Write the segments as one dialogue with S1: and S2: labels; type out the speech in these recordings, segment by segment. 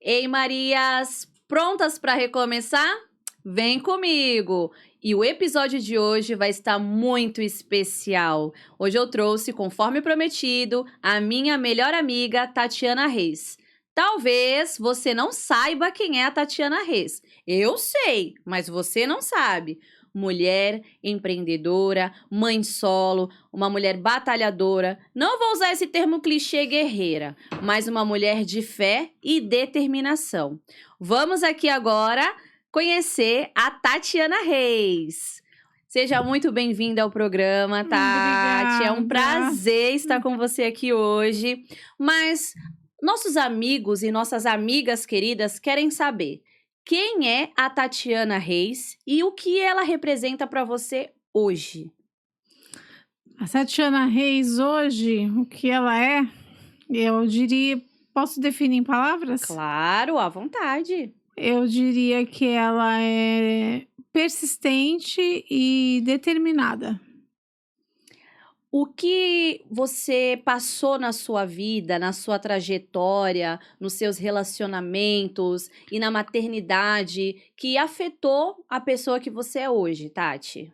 S1: Ei, Marias, prontas para recomeçar? Vem comigo! E o episódio de hoje vai estar muito especial. Hoje eu trouxe, conforme prometido, a minha melhor amiga, Tatiana Reis. Talvez você não saiba quem é a Tatiana Reis. Eu sei, mas você não sabe. Mulher empreendedora, mãe solo, uma mulher batalhadora. Não vou usar esse termo clichê guerreira, mas uma mulher de fé e determinação. Vamos aqui agora conhecer a Tatiana Reis. Seja muito bem-vinda ao programa, Tati. É um
S2: Obrigada.
S1: prazer estar com você aqui hoje. Mas nossos amigos e nossas amigas queridas querem saber quem é a Tatiana Reis e o que ela representa para você hoje.
S2: A Tatiana Reis hoje, o que ela é, eu diria, posso definir em palavras?
S1: Claro, à vontade.
S2: Eu diria que ela é persistente e determinada.
S1: O que você passou na sua vida, na sua trajetória, nos seus relacionamentos e na maternidade que afetou a pessoa que você é hoje, Tati?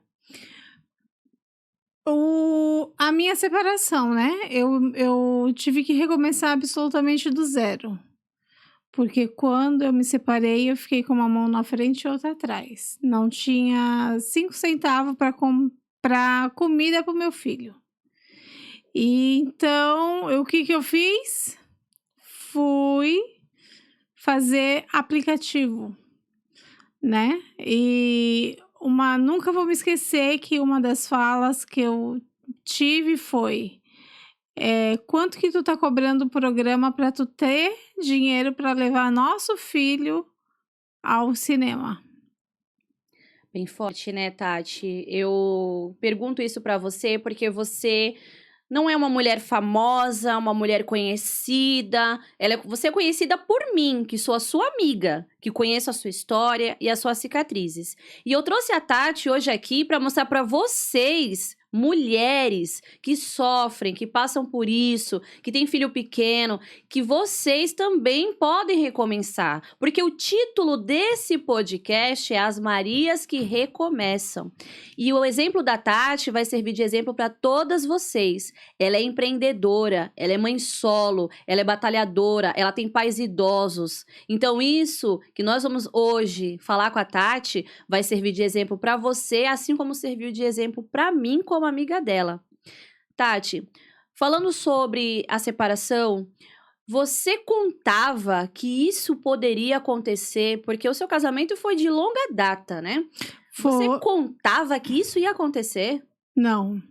S2: A minha separação, né? Eu tive que recomeçar absolutamente do zero. Porque quando eu me separei, eu fiquei com uma mão na frente e outra atrás. Não tinha 5 centavos para comprar comida para o meu filho. E então, o que eu fiz? Fui fazer aplicativo, né? E nunca vou me esquecer que uma das falas que eu tive foi: quanto que tu tá cobrando o programa para tu ter dinheiro para levar nosso filho ao cinema?
S1: Bem forte, né, Tati? Eu pergunto isso pra você porque você não é uma mulher famosa, uma mulher conhecida. Você é conhecida por mim, que sou a sua amiga, que conheço a sua história e as suas cicatrizes. E eu trouxe a Tati hoje aqui para mostrar para vocês, mulheres que sofrem, que passam por isso, que têm filho pequeno, que vocês também podem recomeçar. Porque o título desse podcast é As Marias que Recomeçam. E o exemplo da Tati vai servir de exemplo para todas vocês. Ela é empreendedora, ela é mãe solo, ela é batalhadora, ela tem pais idosos. Então isso que nós vamos hoje falar com a Tati vai servir de exemplo para você, assim como serviu de exemplo para mim como amiga dela. Tati, falando sobre a separação, você contava que isso poderia acontecer, porque o seu casamento foi de longa data, né? Você contava que isso ia acontecer?
S2: Não.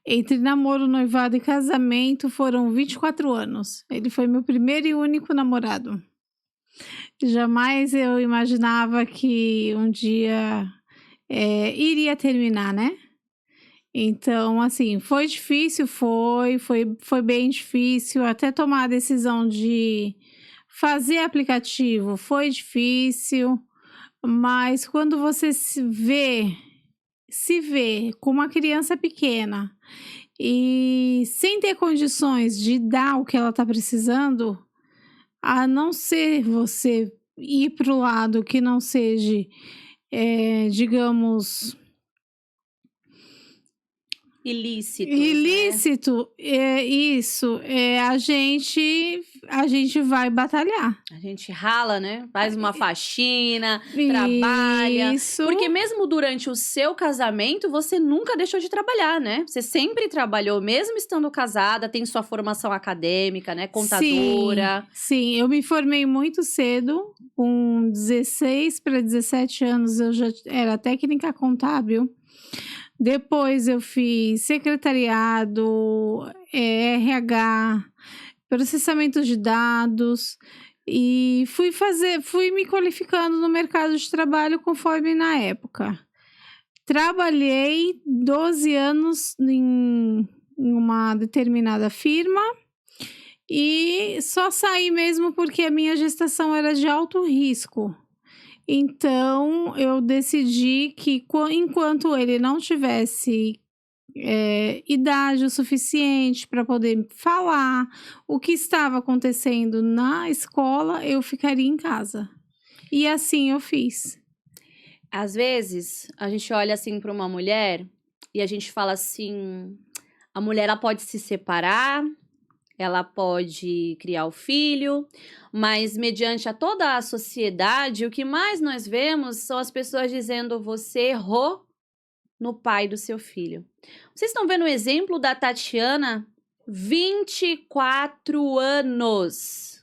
S2: Entre namoro, noivado e casamento foram 24 anos. Ele foi meu primeiro e único namorado. Jamais eu imaginava que um dia iria terminar, né? Então, assim, foi difícil, foi bem difícil. Até tomar a decisão de fazer aplicativo foi difícil. Mas quando você se vê com uma criança pequena e sem ter condições de dar o que ela está precisando, a não ser você ir para o lado que não seja, digamos,
S1: ilícito,
S2: né? Isso, a gente vai batalhar.
S1: A gente rala, né? Faz uma faxina, trabalha.
S2: Isso.
S1: Porque mesmo durante o seu casamento, você nunca deixou de trabalhar, né? Você sempre trabalhou, mesmo estando casada, tem sua formação acadêmica, né? Contadora.
S2: Sim, eu me formei muito cedo, com 16 para 17 anos eu já era técnica contábil. Depois eu fiz secretariado, RH, processamento de dados e fui me qualificando no mercado de trabalho conforme na época. Trabalhei 12 anos em uma determinada firma e só saí mesmo porque a minha gestação era de alto risco. Então, eu decidi que enquanto ele não tivesse idade o suficiente para poder falar o que estava acontecendo na escola, eu ficaria em casa. E assim eu fiz.
S1: Às vezes, a gente olha assim para uma mulher e a gente fala assim: a mulher ela pode se separar, ela pode criar o filho, mas mediante a toda a sociedade, o que mais nós vemos são as pessoas dizendo: você errou no pai do seu filho. Vocês estão vendo o exemplo da Tatiana? 24 anos.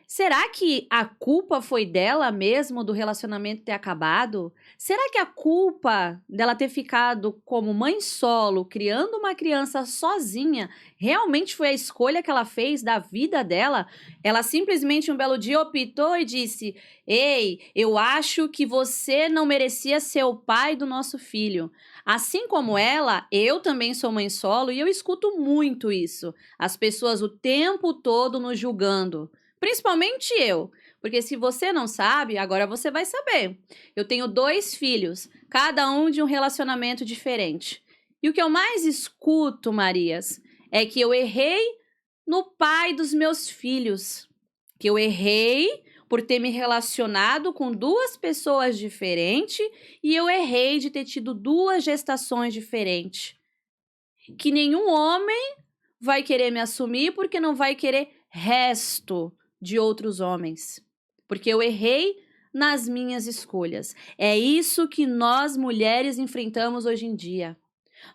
S1: Será que a culpa foi dela mesmo do relacionamento ter acabado? Será que a culpa dela ter ficado como mãe solo, criando uma criança sozinha, realmente foi a escolha que ela fez da vida dela? Ela simplesmente um belo dia optou e disse: ei, eu acho que você não merecia ser o pai do nosso filho. Assim como ela, eu também sou mãe solo e eu escuto muito isso. As pessoas o tempo todo nos julgando. Principalmente eu, porque se você não sabe, agora você vai saber. Eu tenho 2 filhos, cada um de um relacionamento diferente. E o que eu mais escuto, Marias, é que eu errei no pai dos meus filhos. Que eu errei por ter me relacionado com 2 pessoas diferentes e eu errei de ter tido 2 gestações diferentes. Que nenhum homem vai querer me assumir porque não vai querer resto de outros homens, porque eu errei nas minhas escolhas. É isso que nós mulheres enfrentamos hoje em dia.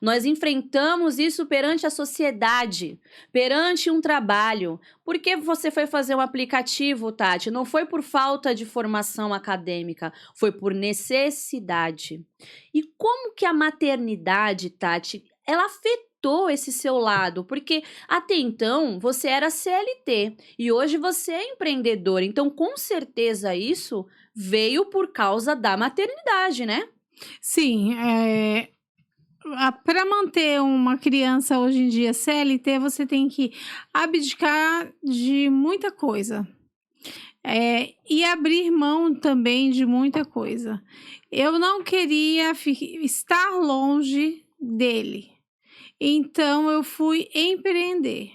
S1: Nós enfrentamos isso perante a sociedade, perante um trabalho. Por que você foi fazer um aplicativo, Tati? Não foi por falta de formação acadêmica, foi por necessidade. E como que a maternidade, Tati, ela afetou esse seu lado? Porque até então você era CLT e hoje você é empreendedora. Então, com certeza isso veio por causa da maternidade, né?
S2: Sim, para manter uma criança hoje em dia CLT, você tem que abdicar de muita coisa. E abrir mão também de muita coisa. Eu não queria estar longe dele, então eu fui empreender.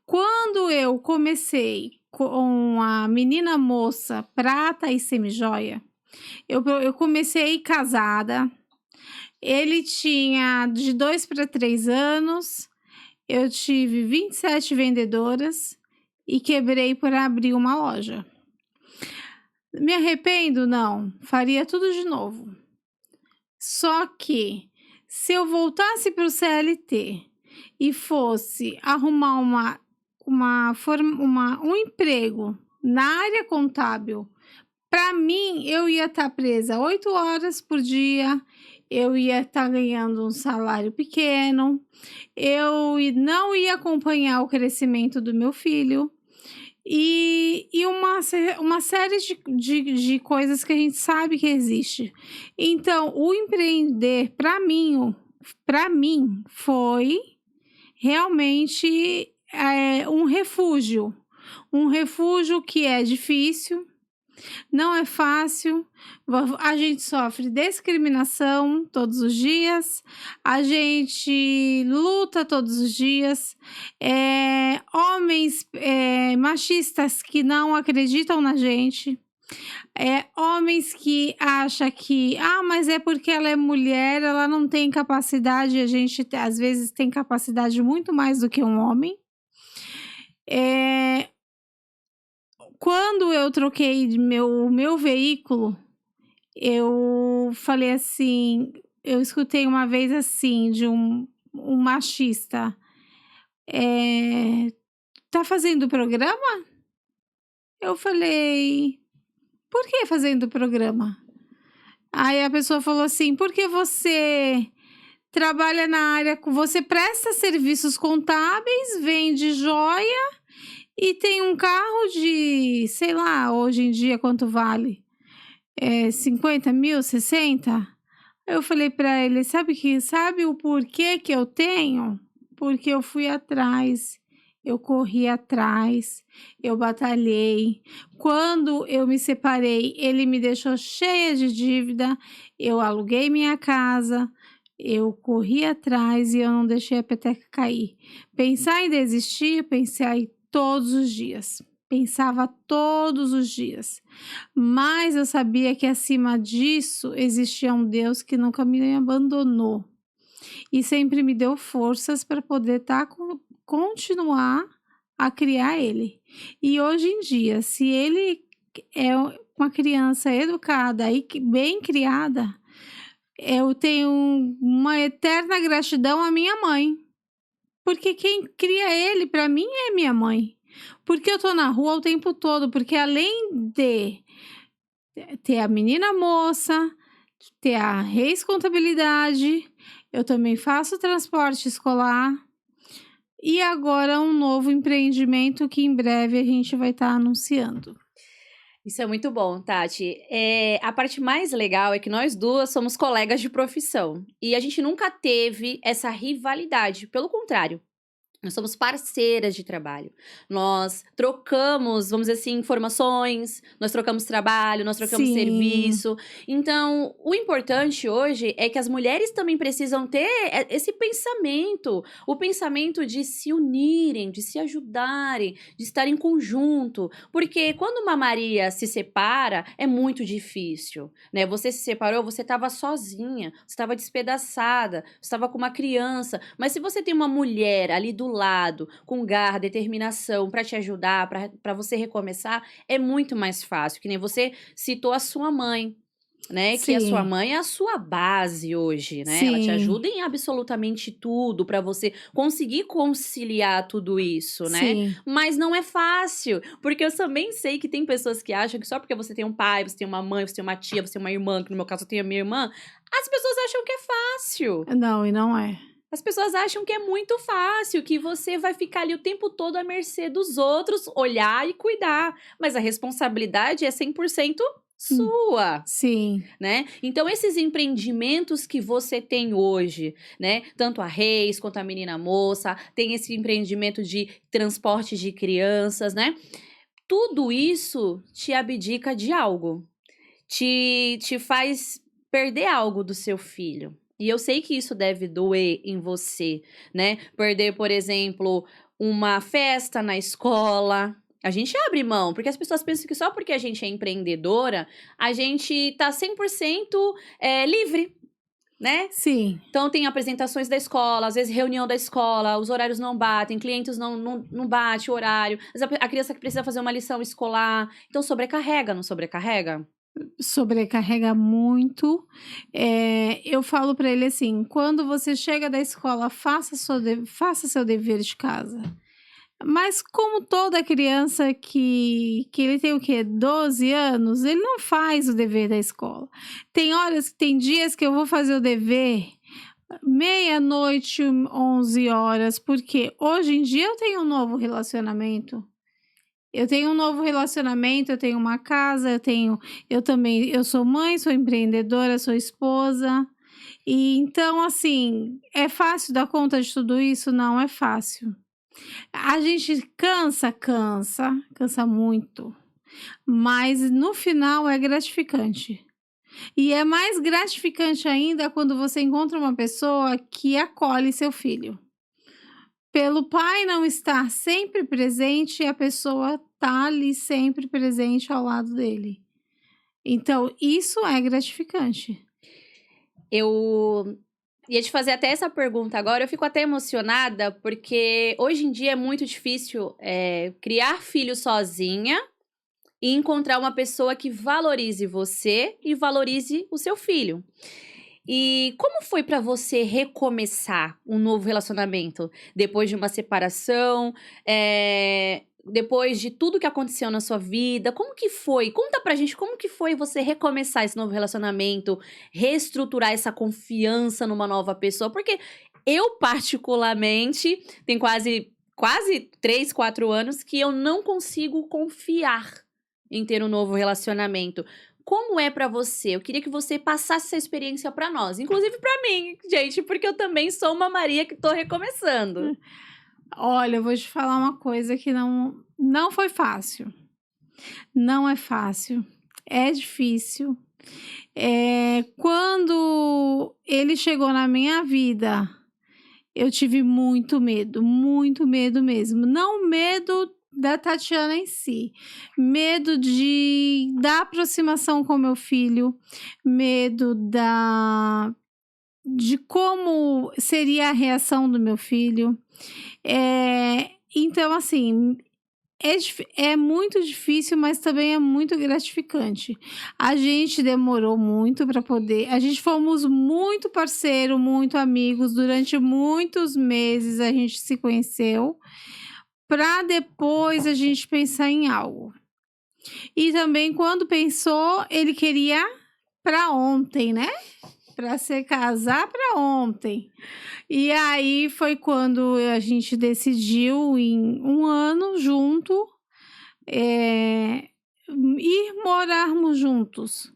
S2: Quando eu comecei com a menina moça prata e semijoia, eu comecei casada. Ele tinha de 2 para 3 anos, eu tive 27 vendedoras e quebrei por abrir uma loja. Me arrependo? Não, faria tudo de novo. Só que se eu voltasse para o CLT e fosse arrumar um emprego na área contábil, para mim eu ia estar presa 8 horas por dia, eu ia estar ganhando um salário pequeno, eu não ia acompanhar o crescimento do meu filho e uma série de coisas que a gente sabe que existe. Então, o empreender, para mim, foi realmente um refúgio que é difícil, não é fácil, a gente sofre discriminação todos os dias, a gente luta todos os dias, homens machistas que não acreditam na gente, homens que acham que, mas é porque ela é mulher, ela não tem capacidade, a gente às vezes tem capacidade muito mais do que um homem. Quando eu troquei de meu veículo, eu falei assim, eu escutei uma vez assim de um machista, tá fazendo programa? Eu falei, por que fazendo programa? Aí a pessoa falou assim, porque você trabalha na área, você presta serviços contábeis, vende joia e tem um carro de, sei lá, hoje em dia quanto vale? 50 mil, 60? Eu falei para ele, sabe o porquê que eu tenho? Porque eu fui atrás, eu corri atrás, eu batalhei. Quando eu me separei, ele me deixou cheia de dívida, eu aluguei minha casa, Eu corri atrás e eu não deixei a peteca cair. Pensar em desistir, eu pensei todos os dias. Pensava todos os dias. Mas eu sabia que acima disso existia um Deus que nunca me abandonou e sempre me deu forças para poder continuar a criar ele. E hoje em dia, se ele é uma criança educada e bem criada, eu tenho uma eterna gratidão à minha mãe, porque quem cria ele para mim é minha mãe. Porque eu tô na rua o tempo todo, porque além de ter a menina moça, ter a Reis Contabilidade, eu também faço transporte escolar e agora um novo empreendimento que em breve a gente vai estar anunciando.
S1: Isso é muito bom, Tati. A parte mais legal é que nós duas somos colegas de profissão. E a gente nunca teve essa rivalidade. Pelo contrário, nós somos parceiras de trabalho. Nós trocamos, vamos dizer assim, informações, nós trocamos trabalho, nós trocamos
S2: Sim.
S1: serviço. Então, o importante hoje é que as mulheres também precisam ter esse pensamento, o pensamento de se unirem, de se ajudarem, de estar em conjunto. Porque quando uma Maria se separa, é muito difícil, né? Você se separou, você estava sozinha, você estava despedaçada, você estava com uma criança. Mas se você tem uma mulher ali do lado, com garra, determinação, para te ajudar, para você recomeçar, é muito mais fácil. Que nem você citou a sua mãe, né? Que a sua
S2: Sim.
S1: mãe é a sua base hoje, né? Ela te
S2: Sim.
S1: ajuda em absolutamente tudo para você conseguir conciliar tudo isso, né?
S2: Sim.
S1: Mas não é fácil, porque eu também sei que tem pessoas que acham que só porque você tem um pai, você tem uma mãe, você tem uma tia, você tem uma irmã, que no meu caso eu tenho a minha irmã, as pessoas acham que é fácil.
S2: Não, e não é.
S1: As pessoas acham que é muito fácil, que você vai ficar ali o tempo todo à mercê dos outros, olhar e cuidar. Mas a responsabilidade é 100% sua,
S2: Sim.
S1: né? Então, esses empreendimentos que você tem hoje, né? Tanto a Reis quanto a Menina Moça, tem esse empreendimento de transporte de crianças, né? Tudo isso te abdica de algo. Te faz perder algo do seu filho. E eu sei que isso deve doer em você, né? Perder, por exemplo, uma festa na escola. A gente abre mão, porque as pessoas pensam que só porque a gente é empreendedora, a gente tá 100% livre, né?
S2: Sim.
S1: Então, tem apresentações da escola, às vezes reunião da escola, os horários não batem, clientes não bate o horário, às vezes a criança que precisa fazer uma lição escolar. Então, sobrecarrega, não sobrecarrega?
S2: Sobrecarrega muito. Eu falo para ele assim: quando você chega da escola, faça seu dever de casa. Mas como toda criança que ele tem o quê? 12 anos, ele não faz o dever da escola. Tem dias que eu vou fazer o dever meia-noite, 11 horas, porque hoje em dia eu tenho um novo relacionamento. Eu tenho um novo relacionamento, eu tenho uma casa, eu sou mãe, sou empreendedora, sou esposa. E então, assim, é fácil dar conta de tudo isso? Não é fácil. A gente cansa muito, mas no final é gratificante. E é mais gratificante ainda quando você encontra uma pessoa que acolhe seu filho. Pelo pai não estar sempre presente, a pessoa tá ali sempre presente ao lado dele. Então, isso é gratificante.
S1: Eu ia te fazer até essa pergunta agora, eu fico até emocionada, porque hoje em dia é muito difícil criar filho sozinha e encontrar uma pessoa que valorize você e valorize o seu filho. E como foi pra você recomeçar um novo relacionamento depois de uma separação, depois de tudo que aconteceu na sua vida? Como que foi? Conta pra gente como que foi você recomeçar esse novo relacionamento, reestruturar essa confiança numa nova pessoa? Porque eu, particularmente, tem quase 3, 4 anos que eu não consigo confiar em ter um novo relacionamento. Como é pra você? Eu queria que você passasse essa experiência pra nós, inclusive pra mim, gente, porque eu também sou uma Maria que tô recomeçando.
S2: Olha, eu vou te falar uma coisa que não foi fácil. Não é fácil. É difícil. Quando ele chegou na minha vida, eu tive muito medo mesmo. Não medo da Tatiana em si, medo da aproximação com meu filho, medo de como seria a reação do meu filho. Então, assim, é muito difícil, mas também é muito gratificante. A gente demorou muito para poder. A gente fomos muito parceiro, muito amigos. Durante muitos meses a gente se conheceu, para depois a gente pensar em algo. E também, quando pensou, ele queria para ontem, né? Para se casar para ontem. E aí foi quando a gente decidiu, em um ano junto, ir morarmos juntos.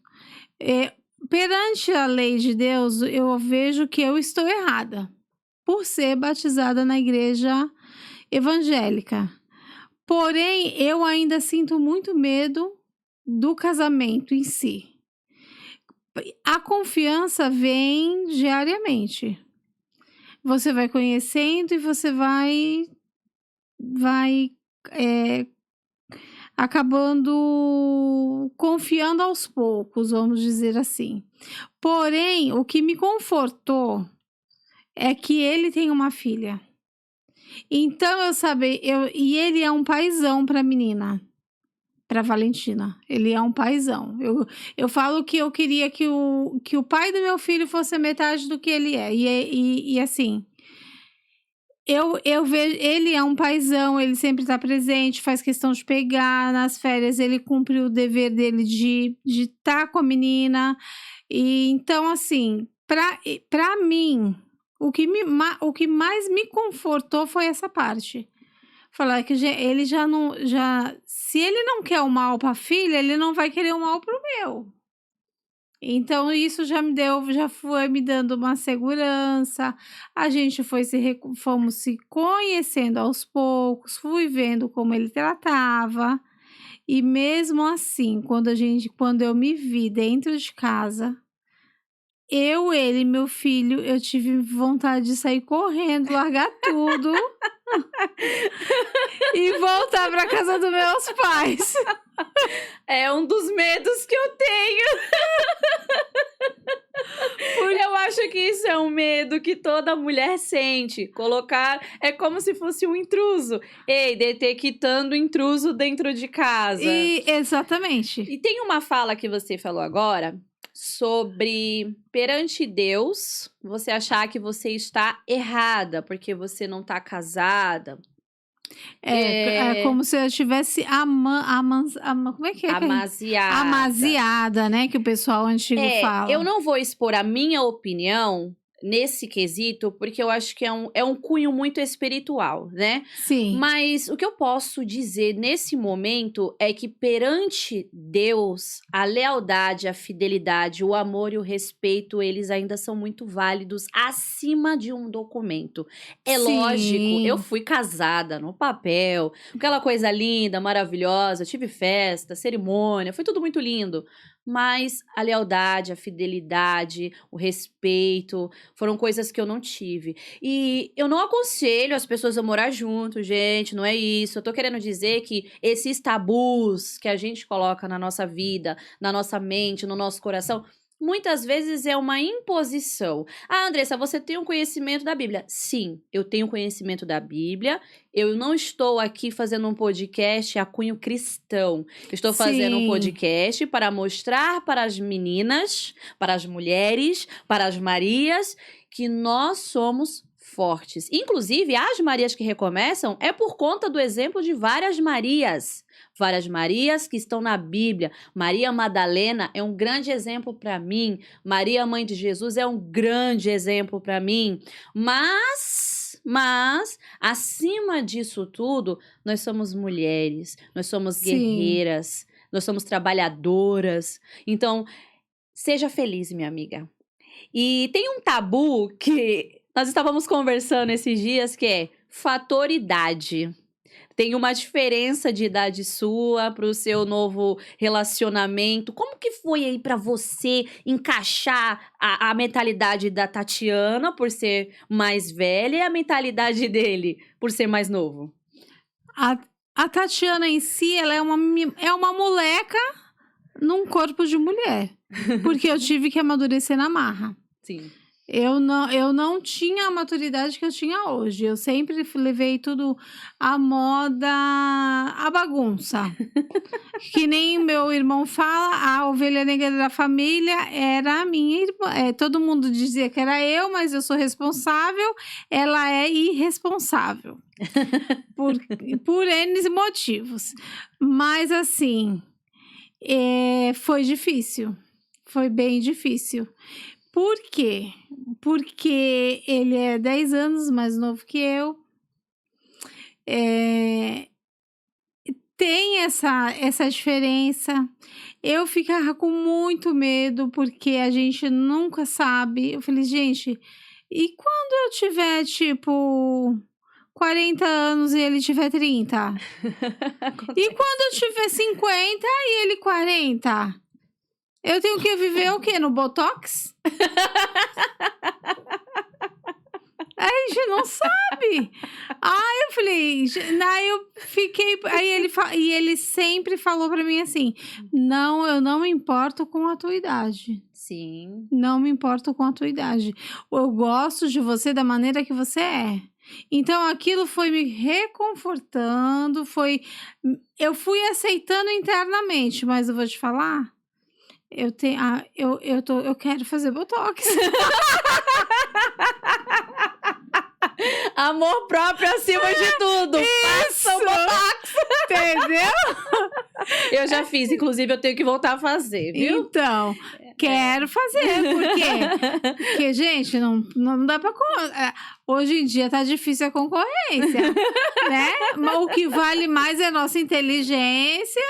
S2: Perante a lei de Deus, eu vejo que eu estou errada por ser batizada na igreja evangélica. Porém, eu ainda sinto muito medo do casamento em si. A confiança vem diariamente. Você vai conhecendo e você vai acabando confiando aos poucos, vamos dizer assim. Porém, o que me confortou é que ele tem uma filha. Então, e ele é um paizão para a menina, para Valentina. Ele é um paizão. Eu falo que eu queria que o pai do meu filho fosse a metade do que ele é. E assim, eu vejo, ele é um paizão, ele sempre tá presente, faz questão de pegar nas férias, ele cumpre o dever dele de estar com a menina. E então, assim, pra mim, o que mais me confortou foi essa parte. Falar que ele se ele não quer o mal pra filha, ele não vai querer o mal pro meu. Então isso já foi me dando uma segurança. A gente fomos se conhecendo aos poucos, fui vendo como ele tratava. E mesmo assim, quando eu me vi dentro de casa, ele e meu filho, eu tive vontade de sair correndo, largar tudo e voltar para casa dos meus pais.
S1: É um dos medos que eu tenho. Eu acho que isso é um medo que toda mulher sente. Colocar é como se fosse um intruso. Ei, detectando intruso dentro de casa.
S2: Exatamente.
S1: E tem uma fala que você falou agora sobre perante Deus, você achar que você está errada porque você não está casada.
S2: É como se eu estivesse como é que é?
S1: Amaziada.
S2: Amaziada, né? Que o pessoal antigo fala.
S1: Eu não vou expor a minha opinião nesse quesito, porque eu acho que é um cunho muito espiritual, né?
S2: Sim.
S1: Mas o que eu posso dizer nesse momento é que perante Deus, a lealdade, a fidelidade, o amor e o respeito, eles ainda são muito válidos acima de um documento. É lógico, eu fui casada no papel, aquela coisa linda, maravilhosa, tive festa, cerimônia, foi tudo muito lindo. Mas a lealdade, a fidelidade, o respeito foram coisas que eu não tive. E eu não aconselho as pessoas a morar junto, gente, não é isso. Eu tô querendo dizer que esses tabus que a gente coloca na nossa vida, na nossa mente, no nosso coração, muitas vezes é uma imposição. Ah, Andressa, você tem um conhecimento da Bíblia? Sim, eu tenho conhecimento da Bíblia. Eu não estou aqui fazendo um podcast a cunho cristão. Eu estou fazendo um podcast para mostrar para as meninas, para as mulheres, para as Marias, que nós somos fortes. Inclusive, as Marias que recomeçam é por conta do exemplo de várias Marias. Várias Marias que estão na Bíblia. Maria Madalena é um grande exemplo para mim. Maria, mãe de Jesus, é um grande exemplo para mim. Mas, acima disso tudo, nós somos mulheres, nós somos guerreiras, nós somos trabalhadoras. Então, seja feliz, minha amiga. E tem um tabu que nós estávamos conversando esses dias, que é fator idade. tem uma diferença de idade sua pro seu novo relacionamento. Como que foi aí pra você encaixar a mentalidade da Tatiana, por ser mais velha, e a mentalidade dele, por ser mais novo?
S2: A, a Tatiana em si, ela é uma moleca num corpo de mulher. Porque eu tive que amadurecer na marra.
S1: Sim.
S2: Eu não tinha a maturidade que eu tinha hoje. Eu sempre levei tudo à moda, à bagunça. Que nem meu irmão fala, a ovelha negra da família era a minha irmã. Todo mundo dizia que era eu, mas eu sou responsável. Ela é irresponsável. por N motivos. Mas assim, foi difícil. Foi bem difícil. Por quê? Porque ele é 10 anos mais novo que eu. Tem essa diferença. Eu ficava com muito medo, porque a gente nunca sabe. Eu falei, gente, e quando eu tiver, tipo, 40 anos e ele tiver 30? E quando eu tiver 50 e ele 40? Eu tenho que viver o quê? No Botox? A gente não sabe. Aí eu falei, aí eu fiquei. E ele sempre falou pra mim assim: não, eu não me importo com a tua idade.
S1: Sim.
S2: Não me importo com a tua idade. Eu gosto de você da maneira que você é. Então aquilo foi me reconfortando, eu fui aceitando internamente, mas eu vou te falar, eu quero fazer botox.
S1: Amor próprio acima de tudo. Faça o botox.
S2: Entendeu?
S1: Eu já fiz, inclusive eu tenho que voltar a fazer, viu?
S2: Então, quero fazer, por quê? Porque, gente, não dá pra... Hoje em dia tá difícil a concorrência, né? O que vale mais é a nossa inteligência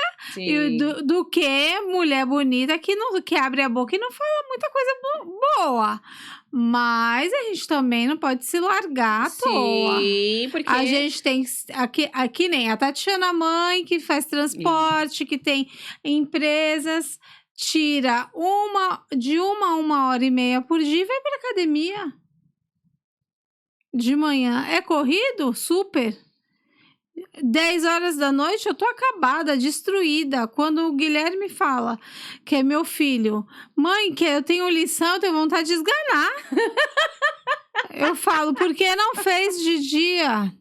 S2: do que mulher bonita que abre a boca e não fala muita coisa boa. Mas a gente também não pode se largar à toa.
S1: Sim, porque...
S2: A gente tem... Aqui nem a Tatiana mãe, que faz transporte, que tem empresas... Tira de 1 hora e meia por dia e vai pra academia. De manhã. É corrido? Super. 10 horas da noite eu tô acabada, destruída. Quando o Guilherme fala, que é meu filho, mãe, que eu tenho lição, eu tenho vontade de esganar. Eu falo, por que não fez de dia?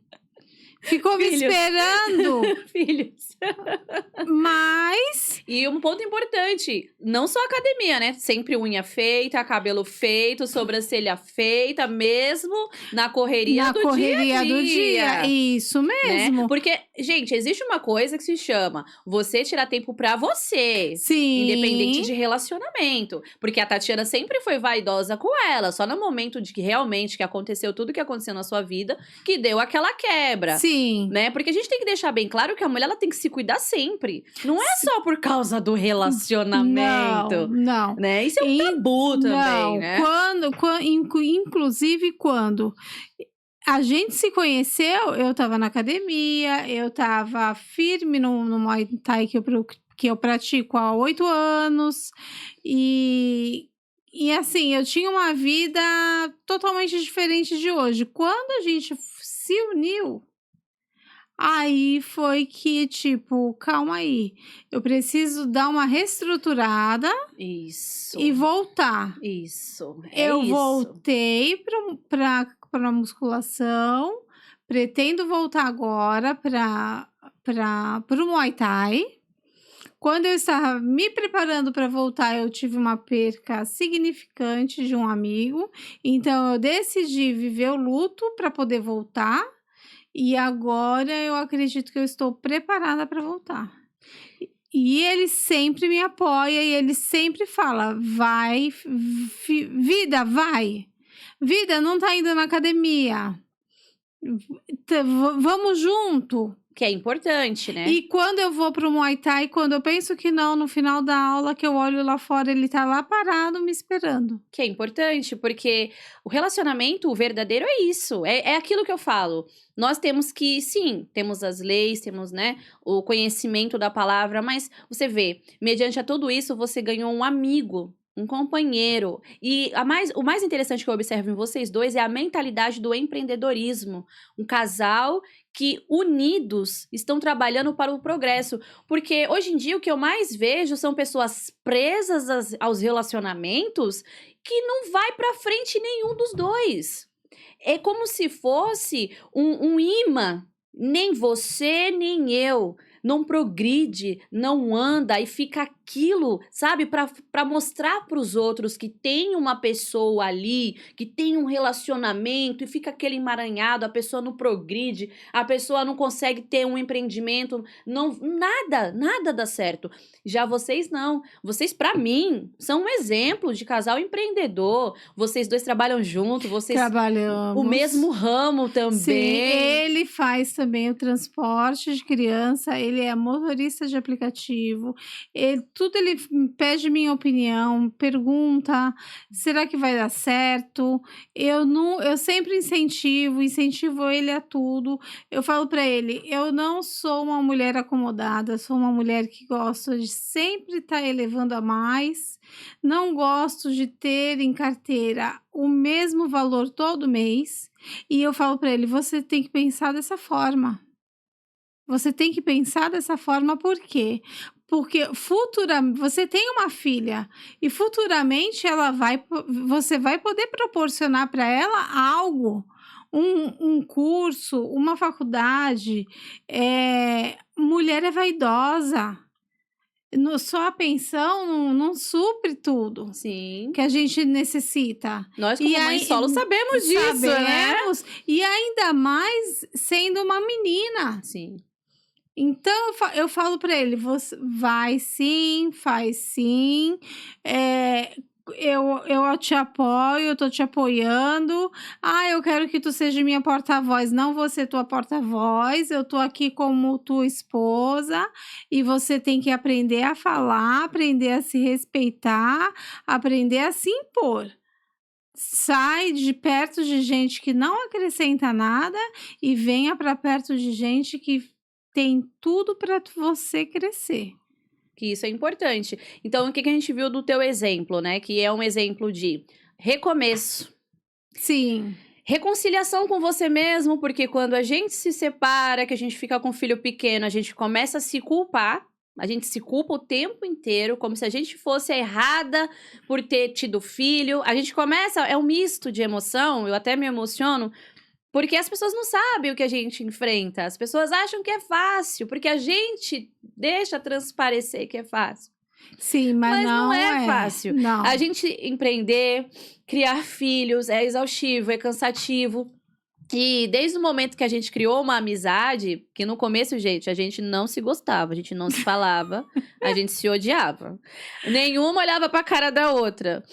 S2: Ficou me esperando.
S1: Filhos.
S2: Mas...
S1: E um ponto importante, não só academia, né? Sempre unha feita, cabelo feito, sobrancelha feita, mesmo na correria do dia.
S2: Isso mesmo.
S1: Né? Porque, gente, existe uma coisa que se chama você tirar tempo pra você.
S2: Sim.
S1: Independente de relacionamento. Porque a Tatiana sempre foi vaidosa com ela. Só no momento de que realmente que aconteceu tudo que aconteceu na sua vida, que deu aquela quebra.
S2: Sim.
S1: Né? Porque a gente tem que deixar bem claro que a mulher ela tem que se cuidar sempre. Não é só por causa do relacionamento.
S2: Não.
S1: Né? Isso é um tabu também, né?
S2: Inclusive quando a gente se conheceu, eu tava na academia, eu tava firme no Muay Thai que eu pratico há 8 anos. E assim, eu tinha uma vida totalmente diferente de hoje. Quando a gente se uniu, aí foi que, tipo, calma aí, eu preciso dar uma reestruturada.
S1: Isso.
S2: E voltar.
S1: Isso.
S2: Eu voltei para musculação, pretendo voltar agora para o Muay Thai. Quando eu estava me preparando para voltar, eu tive uma perca significante de um amigo, então eu decidi viver o luto para poder voltar. E agora eu acredito que eu estou preparada para voltar. E ele sempre me apoia e ele sempre fala, vai, vida, vai. Vida, não tá indo na academia. Vamos junto.
S1: Que é importante, né?
S2: E quando eu vou pro Muay Thai, quando eu penso que não, no final da aula, que eu olho lá fora, ele tá lá parado me esperando.
S1: Que é importante, porque o relacionamento, o verdadeiro é isso. É aquilo que eu falo. Nós temos que, sim, temos as leis, temos, né, o conhecimento da palavra, mas você vê, mediante a tudo isso, você ganhou um amigo, um companheiro. E o mais interessante que eu observo em vocês dois é a mentalidade do empreendedorismo. Um casal que, unidos, estão trabalhando para o progresso. Porque hoje em dia o que eu mais vejo são pessoas presas aos relacionamentos que não vai para frente nenhum dos dois. É como se fosse um imã. Nem você, nem eu. Não progride, não anda e fica aquilo, sabe? Para mostrar para os outros que tem uma pessoa ali, que tem um relacionamento e fica aquele emaranhado, a pessoa não progride, a pessoa não consegue ter um empreendimento, nada dá certo. Já vocês não. Vocês, para mim, são um exemplo de casal empreendedor. Vocês dois trabalham junto, vocês
S2: Trabalhamos.
S1: o mesmo ramo também.
S2: Sim, ele faz também o transporte de criança, ele é motorista de aplicativo, tudo ele pede minha opinião, pergunta, será que vai dar certo? Eu sempre incentivo ele a tudo. Eu falo para ele, eu não sou uma mulher acomodada, sou uma mulher que gosta de sempre estar elevando a mais, não gosto de ter em carteira o mesmo valor todo mês. E eu falo para ele, você tem que pensar dessa forma. Você tem que pensar dessa forma, por quê? Porque futuramente você tem uma filha e futuramente você vai poder proporcionar para ela algo, um curso, uma faculdade. Mulher é vaidosa. Só a pensão não supre tudo
S1: Sim.
S2: que a gente necessita.
S1: Nós, como mãe solo, sabemos disso, né?
S2: E ainda mais sendo uma menina.
S1: Sim.
S2: Então eu falo para ele, você vai sim, faz sim, eu te apoio, eu tô te apoiando. Eu quero que tu seja minha porta-voz. Não vou ser tua porta-voz, eu tô aqui como tua esposa e você tem que aprender a falar, aprender a se respeitar, aprender a se impor. Sai de perto de gente que não acrescenta nada e venha para perto de gente que tem tudo para você crescer.
S1: Que isso é importante. Então, o que a gente viu do teu exemplo, né? Que é um exemplo de recomeço.
S2: Sim.
S1: Reconciliação com você mesmo, porque quando a gente se separa, que a gente fica com um filho pequeno, a gente começa a se culpar. A gente se culpa o tempo inteiro, como se a gente fosse a errada por ter tido filho. A gente começa, é um misto de emoção, eu até me emociono, porque as pessoas não sabem o que a gente enfrenta. As pessoas acham que é fácil, porque a gente deixa transparecer que é fácil.
S2: Sim, mas
S1: não é fácil.
S2: Não.
S1: A gente empreender, criar filhos, é exaustivo, é cansativo. E desde o momento que a gente criou uma amizade, que no começo, gente, a gente não se gostava, a gente não se falava, a gente se odiava. Nenhuma olhava pra cara da outra.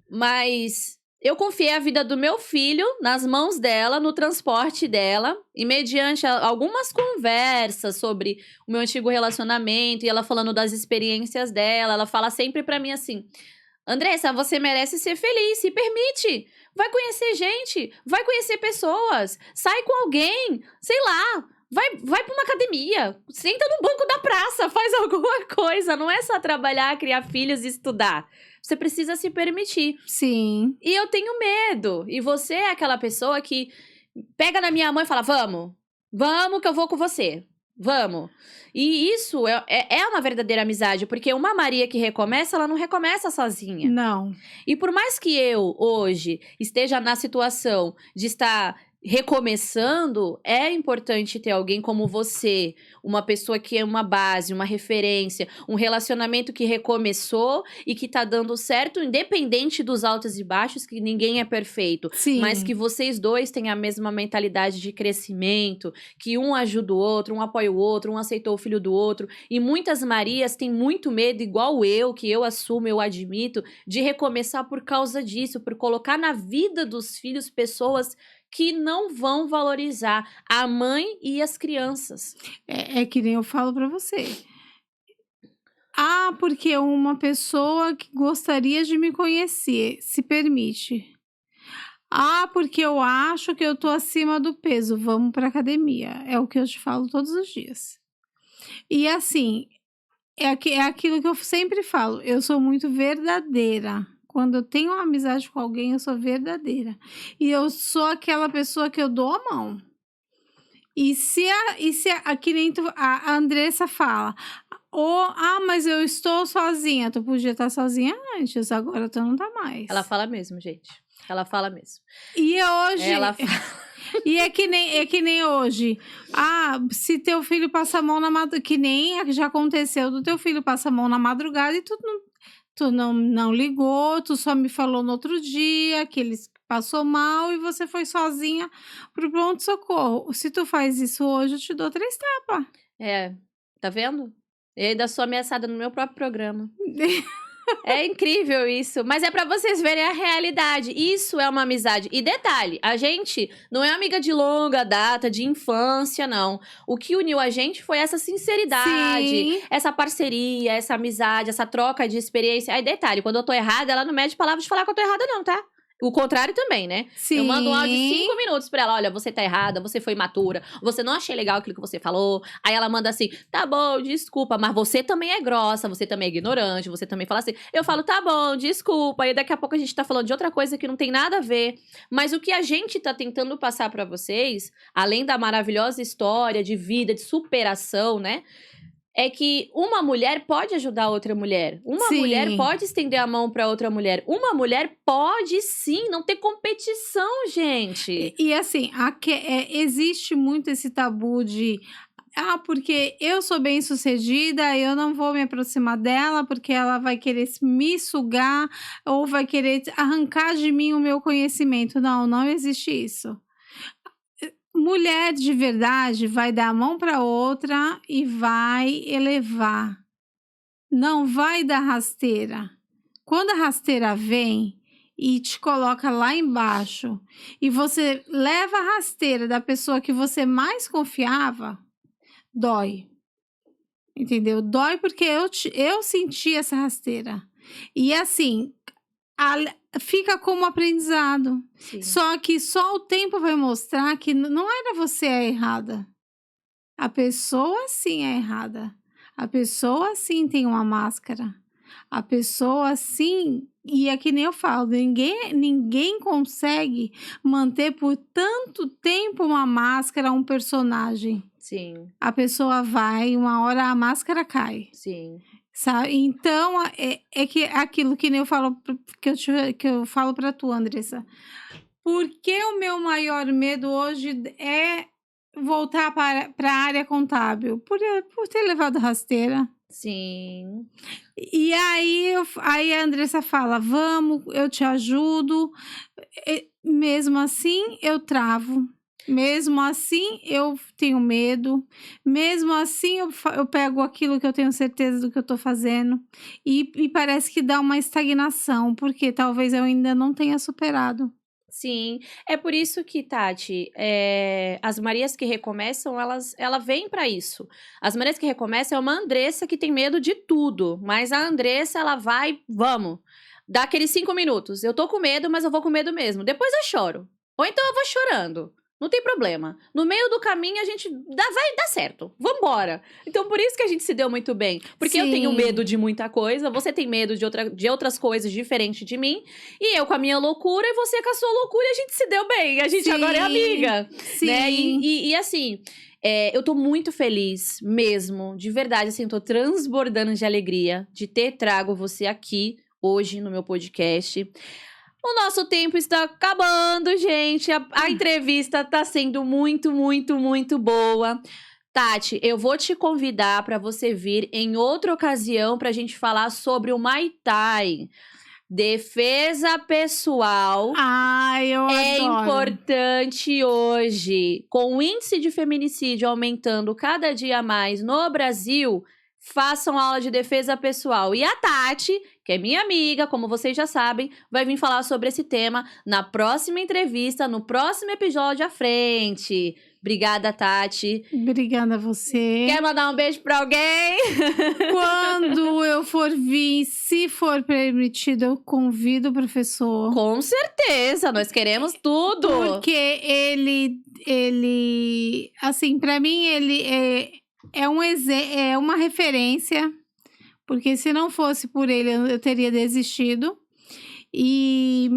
S1: Mas eu confiei a vida do meu filho nas mãos dela, no transporte dela, e mediante algumas conversas sobre o meu antigo relacionamento, e ela falando das experiências dela, ela fala sempre pra mim assim: Andressa, você merece ser feliz, se permite. Vai conhecer gente, vai conhecer pessoas, sai com alguém, sei lá, vai pra uma academia, senta no banco da praça, faz alguma coisa. Não é só trabalhar, criar filhos e estudar. Você precisa se permitir.
S2: Sim.
S1: E eu tenho medo. E você é aquela pessoa que pega na minha mão e fala, vamos que eu vou com você. Vamos. E isso é uma verdadeira amizade, porque uma Maria que recomeça, ela não recomeça sozinha.
S2: Não.
S1: E por mais que eu, hoje, esteja na situação de estar recomeçando, é importante ter alguém como você, uma pessoa que é uma base, uma referência, um relacionamento que recomeçou e que tá dando certo, independente dos altos e baixos, que ninguém é perfeito.
S2: Sim.
S1: Mas que vocês dois têm a mesma mentalidade de crescimento, que um ajuda o outro, um apoia o outro, um aceitou o filho do outro. E muitas Marias têm muito medo, igual eu, que eu assumo, eu admito, de recomeçar por causa disso, por colocar na vida dos filhos pessoas que não vão valorizar a mãe e as crianças.
S2: É que nem eu falo pra você. Ah, porque uma pessoa que gostaria de me conhecer se permite. Ah, porque eu acho que eu tô acima do peso, vamos pra academia. É o que eu te falo todos os dias. E assim, é aquilo que eu sempre falo, eu sou muito verdadeira. Quando eu tenho uma amizade com alguém, eu sou verdadeira. E eu sou aquela pessoa que eu dou a mão. Que nem a Andressa fala, mas eu estou sozinha. Tu podia estar sozinha antes, agora tu não tá mais.
S1: Ela fala mesmo, gente. Ela fala mesmo.
S2: E hoje.
S1: Ela fala.
S2: E é que nem hoje. Ah, se teu filho passa a mão na madrugada. Que nem já aconteceu do teu filho passa a mão na madrugada e tu não ligou, tu só me falou no outro dia que ele passou mal e você foi sozinha pro pronto-socorro. Se tu faz isso hoje, eu te dou 3 tapas.
S1: Tá vendo? Eu ainda sou ameaçada no meu próprio programa. É incrível isso, mas é pra vocês verem a realidade. Isso é uma amizade. E detalhe, a gente não é amiga de longa data, de infância, não. O que uniu a gente foi essa sinceridade,
S2: Sim.
S1: essa parceria, essa amizade, essa troca de experiência. Aí detalhe, quando eu tô errada, ela não mede palavras de falar que eu tô errada não, tá? O contrário também, né?
S2: Sim.
S1: Eu mando um áudio de 5 minutos pra ela. Olha, você tá errada, você foi imatura, você não achei legal aquilo que você falou. Aí ela manda assim, tá bom, desculpa, mas você também é grossa, você também é ignorante, você também fala assim. Eu falo, tá bom, desculpa. Aí daqui a pouco a gente tá falando de outra coisa que não tem nada a ver. Mas o que a gente tá tentando passar pra vocês, além da maravilhosa história de vida, de superação, né? É que uma mulher pode ajudar outra mulher. Uma
S2: Sim.
S1: mulher pode estender a mão para outra mulher. Uma mulher pode sim, não ter competição, gente.
S2: E assim, existe muito esse tabu de porque eu sou bem-sucedida, eu não vou me aproximar dela, porque ela vai querer me sugar ou vai querer arrancar de mim o meu conhecimento. Não existe isso. Mulher de verdade vai dar a mão para outra e vai elevar. Não vai dar rasteira. Quando a rasteira vem e te coloca lá embaixo e você leva a rasteira da pessoa que você mais confiava, dói. Entendeu? Dói porque eu senti essa rasteira. E assim, fica como aprendizado.
S1: Sim.
S2: Só que só o tempo vai mostrar que não era você a errada. A pessoa sim é errada. A pessoa sim tem uma máscara. A pessoa sim, e é que nem eu falo, ninguém consegue manter por tanto tempo uma máscara, um personagem.
S1: Sim.
S2: A pessoa vai, uma hora a máscara cai.
S1: Sim.
S2: Sabe? Então, é que aquilo que nem eu falo, que eu falo pra tu, Andressa. Porque o meu maior medo hoje é voltar para a área contábil? Por ter levado rasteira.
S1: Sim.
S2: E aí a Andressa fala, vamos, eu te ajudo. Mesmo assim, eu travo. Mesmo assim, eu tenho medo. Mesmo assim, eu pego aquilo que eu tenho certeza do que eu tô fazendo. E parece que dá uma estagnação, porque talvez eu ainda não tenha superado.
S1: Sim, é por isso que, Tati, as Marias que recomeçam, ela vem pra isso. As Marias que recomeçam é uma Andressa que tem medo de tudo, mas a Andressa, ela vai, vamos, dá aqueles 5 minutos. Eu tô com medo, mas eu vou com medo mesmo. Depois eu choro. Ou então eu vou chorando. Não tem problema. No meio do caminho a gente vai dar certo. Vambora. Então por isso que a gente se deu muito bem. Porque eu tenho
S2: Sim.
S1: medo de muita coisa, você tem medo de outras coisas diferentes de mim. E eu com a minha loucura e você com a sua loucura, e a gente se deu bem. A gente
S2: Sim.
S1: agora é amiga.
S2: Sim.
S1: Né? E assim, eu tô muito feliz mesmo, de verdade, assim, tô transbordando de alegria de ter trago você aqui hoje no meu podcast. O nosso tempo está acabando, gente. A entrevista tá sendo muito, muito, muito boa. Tati, eu vou te convidar para você vir em outra ocasião pra gente falar sobre o Muay Thai. Defesa pessoal
S2: Ai, eu
S1: é
S2: adoro.
S1: importante hoje. Com o índice de feminicídio aumentando cada dia mais no Brasil, façam aula de defesa pessoal. E a Tati, que é minha amiga, como vocês já sabem, vai vir falar sobre esse tema na próxima entrevista, no próximo episódio à frente. Obrigada, Tati.
S2: Obrigada a você.
S1: Quer mandar um beijo pra alguém?
S2: Quando eu for vir, se for permitido, eu convido o professor.
S1: Com certeza, nós queremos tudo.
S2: Porque ele assim, pra mim, ele é uma referência. Porque se não fosse por ele, eu teria desistido. E,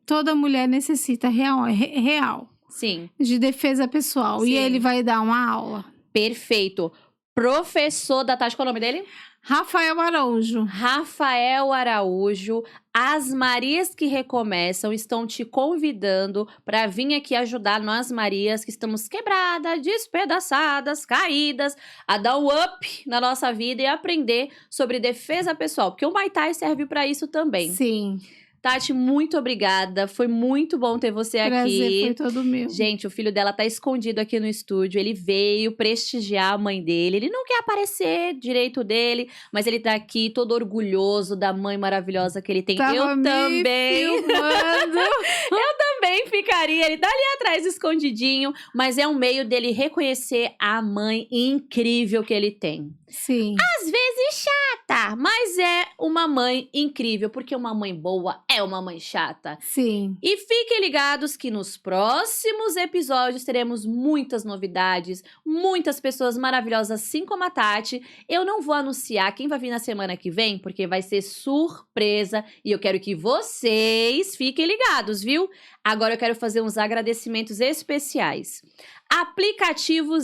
S2: toda mulher necessita real
S1: Sim.
S2: de defesa pessoal.
S1: Sim.
S2: E ele vai dar uma aula.
S1: Perfeito. Professor da Tati, qual é o nome dele?
S2: Rafael Araújo.
S1: Rafael Araújo. As Marias que Recomeçam estão te convidando para vir aqui ajudar nós Marias que estamos quebradas, despedaçadas, caídas, a dar um up na nossa vida e aprender sobre defesa pessoal, porque o Muay Thai serve para isso também.
S2: Sim.
S1: Tati, muito obrigada. Foi muito bom ter você aqui.
S2: Prazer foi todo meu.
S1: Gente, o filho dela tá escondido aqui no estúdio. Ele veio prestigiar a mãe dele. Ele não quer aparecer direito dele, mas ele tá aqui todo orgulhoso da mãe maravilhosa que ele tem.
S2: Tava
S1: Eu
S2: me
S1: também.
S2: filmando.
S1: Também ficaria. Ele tá ali atrás escondidinho, mas é um meio dele reconhecer a mãe incrível que ele tem.
S2: Sim.
S1: Às vezes chata, mas é uma mãe incrível, porque uma mãe boa é uma mãe chata.
S2: Sim.
S1: E fiquem ligados que nos próximos episódios teremos muitas novidades, muitas pessoas maravilhosas, assim como a Tati. Eu não vou anunciar quem vai vir na semana que vem, porque vai ser surpresa e eu quero que vocês fiquem ligados, viu? Agora eu quero fazer uns agradecimentos especiais. Aplicativo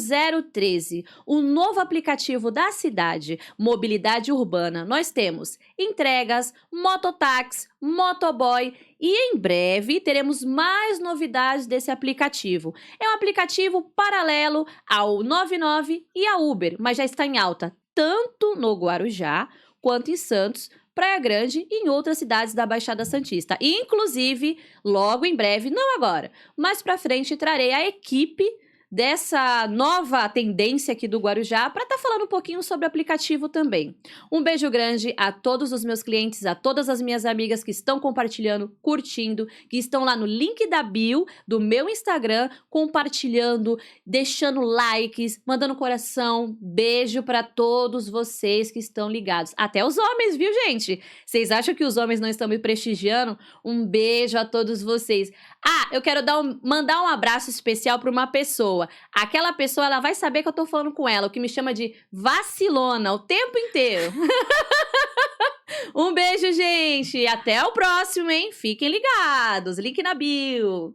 S1: 013, o novo aplicativo da cidade, mobilidade urbana. Nós temos entregas, mototáxi, motoboy e em breve teremos mais novidades desse aplicativo. É um aplicativo paralelo ao 99 e à Uber, mas já está em alta tanto no Guarujá quanto em Santos, Praia Grande e em outras cidades da Baixada Santista. Inclusive, logo em breve, não agora, mais pra frente trarei a equipe dessa nova tendência aqui do Guarujá para estar falando um pouquinho sobre o aplicativo também. Um beijo grande a todos os meus clientes, a todas as minhas amigas que estão compartilhando, curtindo, que estão lá no link da bio do meu Instagram, compartilhando, deixando likes, mandando coração. Beijo para todos vocês que estão ligados. Até os homens, viu, gente? Vocês acham que os homens não estão me prestigiando? Um beijo a todos vocês. Ah, eu quero mandar um abraço especial para uma pessoa. Aquela pessoa, ela vai saber que eu tô falando com ela, o que me chama de vacilona o tempo inteiro. Um beijo, gente. E até o próximo, hein? Fiquem ligados. Link na bio.